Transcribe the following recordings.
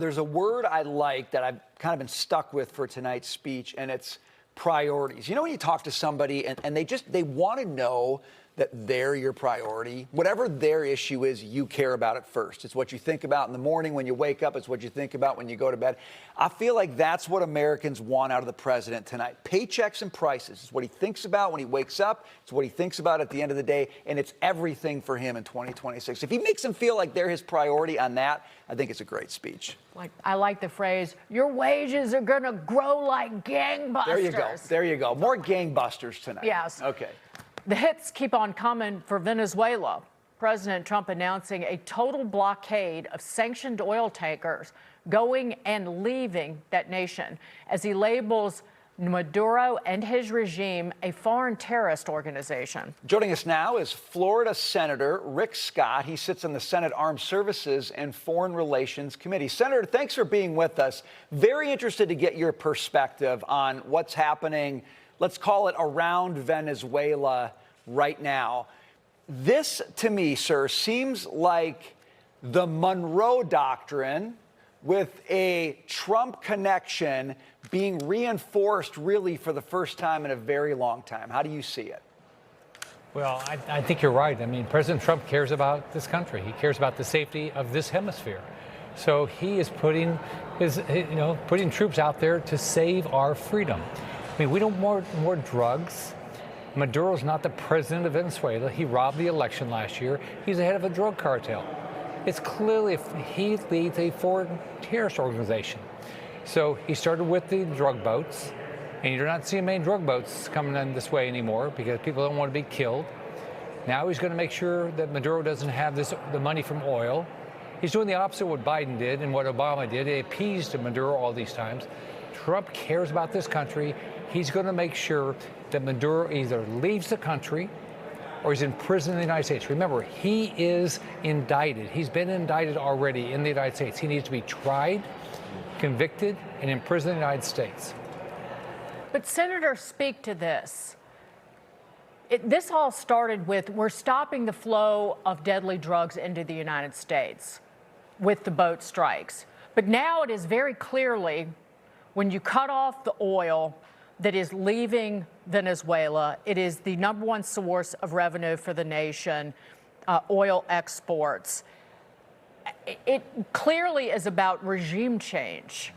There's a word I like that I've kind of been stuck with for tonight's speech, and it's priorities. You know, when you talk to somebody and they want to know that they're your priority, whatever their issue is, you care about it first. It's what you think about in the morning when you wake up. It's what you think about when you go to bed. I feel like that's what Americans want out of the president tonight. Paychecks and prices. It's what he thinks about when he wakes up. It's what he thinks about at the end of the day. And it's everything for him in 2026. If he makes them feel like they're his priority on that, I think it's a great speech. I like the phrase, your wages are going to grow like gangbusters. There you go. There you go. More gangbusters tonight. Yes. Okay. The hits keep on coming for Venezuela. President Trump announcing a total blockade of sanctioned oil tankers going and leaving that nation as he labels Maduro and his regime a foreign terrorist organization. Joining us now is Florida Senator Rick Scott. He sits on the Senate Armed Services and Foreign Relations Committee. Senator, thanks for being with us. Very interested to get your perspective on what's happening, let's call it around Venezuela right now. This, to me, sir, seems like the Monroe Doctrine with a Trump connection being reinforced really for the first time in a very long time. How do you see it? Well, I think you're right. I mean, President Trump cares about this country. He cares about the safety of this hemisphere. So he is putting putting troops out there to save our freedom. I mean, we don't want more drugs. Maduro's not the president of Venezuela. He robbed the election last year. He's the head of a drug cartel. It's clearly he leads a foreign terrorist organization. So he started with the drug boats, and you're not seeing many drug boats coming in this way anymore because people don't want to be killed. Now he's going to make sure that Maduro doesn't have the money from oil. He's doing the opposite of what Biden did and what Obama did. They appeased Maduro all these times. Trump cares about this country. He's going to make sure that Maduro either leaves the country or he's in prison in the United States. Remember, he is indicted. He's been indicted already in the United States. He needs to be tried, convicted, and imprisoned in the United States. But Senator, speak to this. This all started with we're stopping the flow of deadly drugs into the United States with the boat strikes. But now it is very clearly when you cut off the oil that is leaving Venezuela, it is the #1 source of revenue for the nation, oil exports. It clearly is about regime change.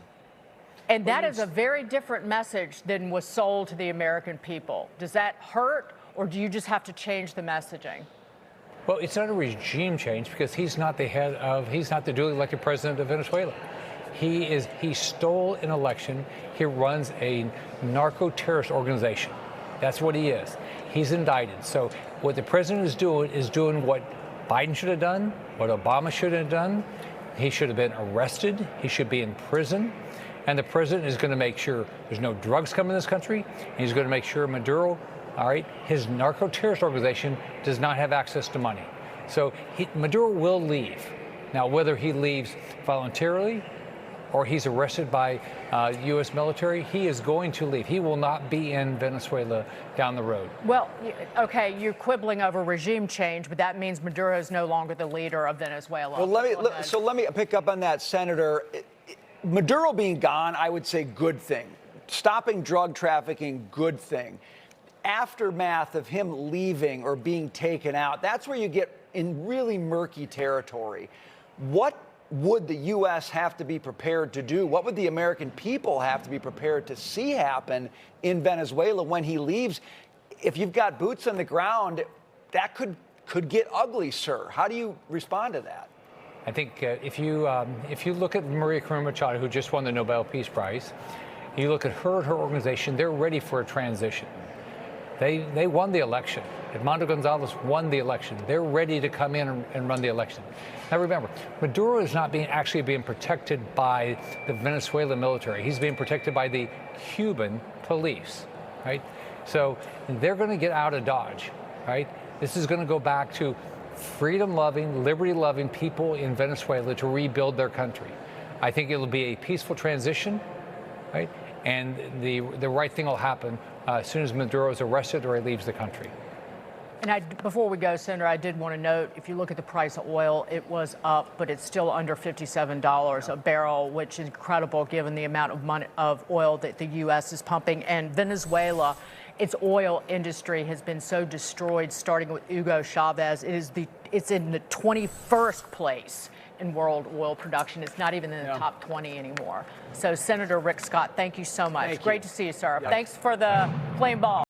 And that is a very different message than was sold to the American people. Does that hurt, or do you just have to change the messaging? Well, it's not a regime change because he's not the duly elected president of Venezuela. He stole an election. He runs a narco-terrorist organization. That's what he is. He's indicted. So what the president is doing what Biden should have done, what Obama should have done. He should have been arrested. He should be in prison. And the president is going to make sure there's no drugs coming in this country. And he's going to make sure Maduro, his narco-terrorist organization does not have access to money. So Maduro will leave. Now, whether he leaves voluntarily or he's arrested by U.S. military, he is going to leave. He will not be in Venezuela down the road. Well, okay, you're quibbling over regime change, but that means Maduro is no longer the leader of Venezuela. Well, let me pick up on that, Senator. Maduro being gone, I would say good thing. Stopping drug trafficking, good thing. Aftermath of him leaving or being taken out, that's where you get in really murky territory. What would the U.S. have to be prepared to do? What would the American people have to be prepared to see happen in Venezuela when he leaves? If you've got boots on the ground, that could get ugly, sir. How do you respond to that? I think if you look at Maria Corina Machado, who just won the Nobel Peace Prize, you look at her and her organization, they're ready for a transition. They won the election. Edmundo Gonzalez won the election. They're ready to come in and run the election. Now remember, Maduro is not actually being protected by the Venezuelan military. He's being protected by the Cuban police, right? So they're going to get out of Dodge, right? This is going to go back to freedom-loving, liberty-loving people in Venezuela to rebuild their country. I think it'll be a peaceful transition, right? And the right thing will happen as soon as Maduro is arrested or he leaves the country. And before we go, Senator, I did want to note, if you look at the price of oil, it was up, but it's still under $57 a barrel, which is incredible given the amount of money of oil that the U.S. is pumping. And Venezuela, its oil industry has been so destroyed, starting with Hugo Chavez. It's in the 21st place in world oil production. It's not even in the top 20 anymore. So, Senator Rick Scott, thank you so much. Great to see you, sir. Thanks for the flame ball.